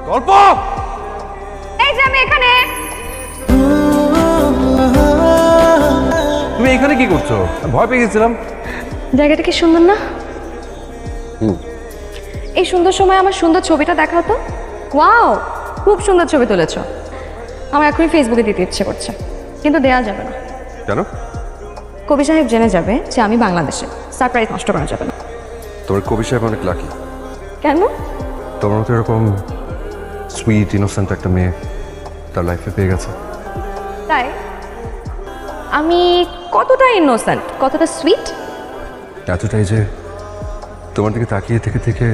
গল্প এই যে আমি এখানে। তুমি এখানে কি করছো? ভয় পেয়ে গেছিলাম। জায়গাটা কি সুন্দর না? এই সুন্দর সময় আমার সুন্দর ছবিটা দেখাও তো। ওয়াও, খুব সুন্দর ছবি তুলেছো। আমার এখনই ফেসবুকে দিতে ইচ্ছে করছে, কিন্তু দেয়া যাবে না। কেন? কবি সাহেব জেনে যাবে যে আমি বাংলাদেশে। সারপ্রাইজ নষ্ট করা যাবে না। তোমার কবি সাহেব অনেক লাকি। কেন? তোমার মতো এরকম সুইট ইনোসেন্ট একটা মেয়ে তার লাইফে পেয়ে গেছে। তাই? আমি কতটা ইনোসেন্ট, কতটা সুইট? এতটাই যে তোমার দিকে তাকিয়ে থেকে থেকে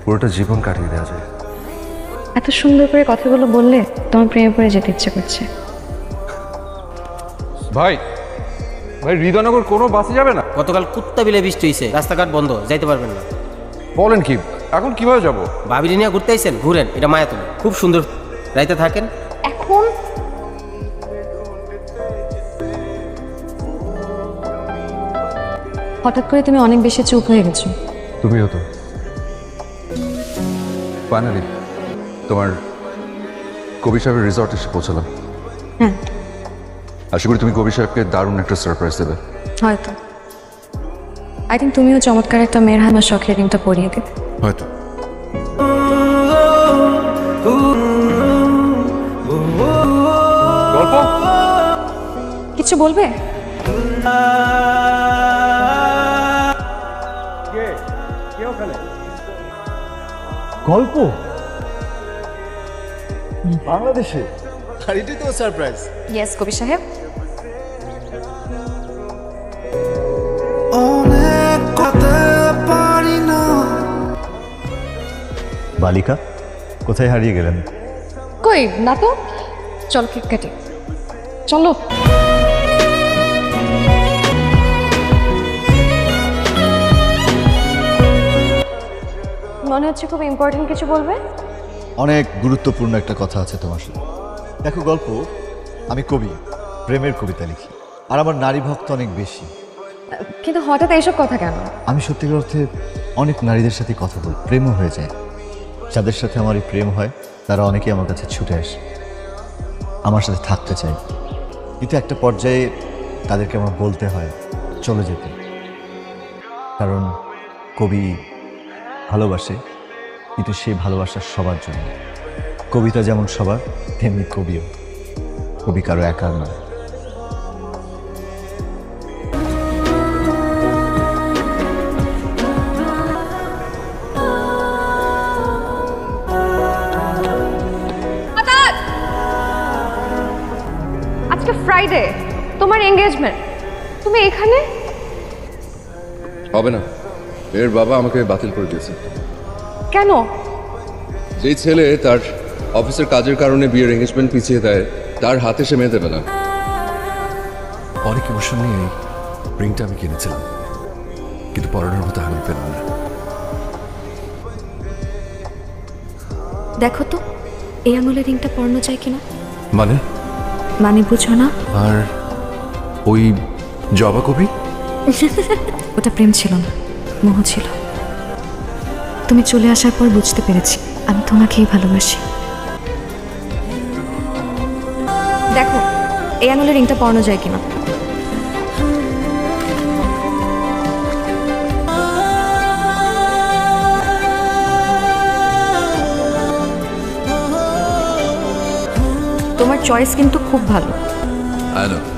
পুরোটা জীবন কাটিয়ে দেওয়া যায়। এত সুন্দর করে কথাগুলো বললে তোমার প্রেমে পড়ে যেতে ইচ্ছে করছে। ভাই ভাই, হৃদয়নগর কোনো বাসে যাবে না? গতকাল কুত্তা বিলে বৃষ্টি হয়েছে, রাস্তাঘাট বন্ধ, যাইতে পারবেন না। বলেন কি? এখন কিভাবে যাব? ভাবিরি নিয়ে ঘুরতে আইছেন, ঘুরেন, এটা মায়াতুল, খুব সুন্দর, রাইতে থাকেন। এখন হঠাৎ করে তুমি অনেক বেশি চুপ হয়ে গেছো। তুমিও তো। ফাইনালি তোমার কবি সাহেবের রিসর্টে এসে পৌঁছালাম। হ্যাঁ, আশা করি তুমি কবি সাহেবকে দারুণ একটা সারপ্রাইজ দেবে। হয়তো। আই থিঙ্ক তুমিও চমৎকার একটা মেয়ের হাত আমার শখের রিংটা পরিয়ে দেবে। হয়তো। গল্প কিছু বলবে? গল্প বাংলাদেশে? আর এটাই তো সারপ্রাইজ। ইয়েস কবি সাহেব। বালিকা কোথায় হারিয়ে গেলেন? কই না তো। চল কেক কাটি, চলো। মনে হচ্ছে খুব ইম্পর্টেন্ট কিছু বলবে। অনেক গুরুত্বপূর্ণ একটা কথা আছে তোমার সাথে। দেখো গল্প, আমি কবি, প্রেমের কবিতা লিখি, আর আমার নারী ভক্ত অনেক বেশি। কিন্তু হঠাৎ এইসব কথা কেন? আমি সত্যিকার অর্থে অনেক নারীদের সাথে কথা বলি, প্রেমও হয়ে যায়। যাদের সাথে আমার এই প্রেম হয় তারা অনেকেই আমার কাছে ছুটে আসে, আমার সাথে থাকতে চায়। কিন্তু একটা পর্যায়ে তাদেরকে আমার বলতে হয় চলে যেতে, কারণ কবি ভালোবাসে, কিন্তু সেই ভালোবাসা সবার জন্য। কবিতা যেমন সবার, তেমনি কবিও। কবি কারো একার নয়। আজকে ফ্রাইডে, তোমার এঙ্গেজমেন্ট, তুমি এখানে? হবে না, এর বাবা আমাকে বাতিল করে দিয়েছে। কেন? যেই ছেলে তার অফিসের কাজের কারণে বিয়ের এঙ্গেজমেন্ট পিছিয়ে দেয়, তার হাতে সে মেয়ে দেবে না। অনেক ইমোশন নিয়ে এই রিংটা আমি কিনেছিলাম, কিন্তু পরানোর মতো আমি পেলাম না। দেখো তো এই আঙুলের রিংটা পরানো যায় কিনা। মানে? মানে বুঝো না? আর ওই জবা কবি? ওটা প্রেম ছিল না, মোহ ছিল। তুমি চলে আসার পর বুঝতে পেরেছি আমি তোমাকেই ভালোবাসি। দেখো এই আঙুলের রিংটা পরানো যায় কিনা। তোমার চয়েস কিন্তু খুব ভালো। I know.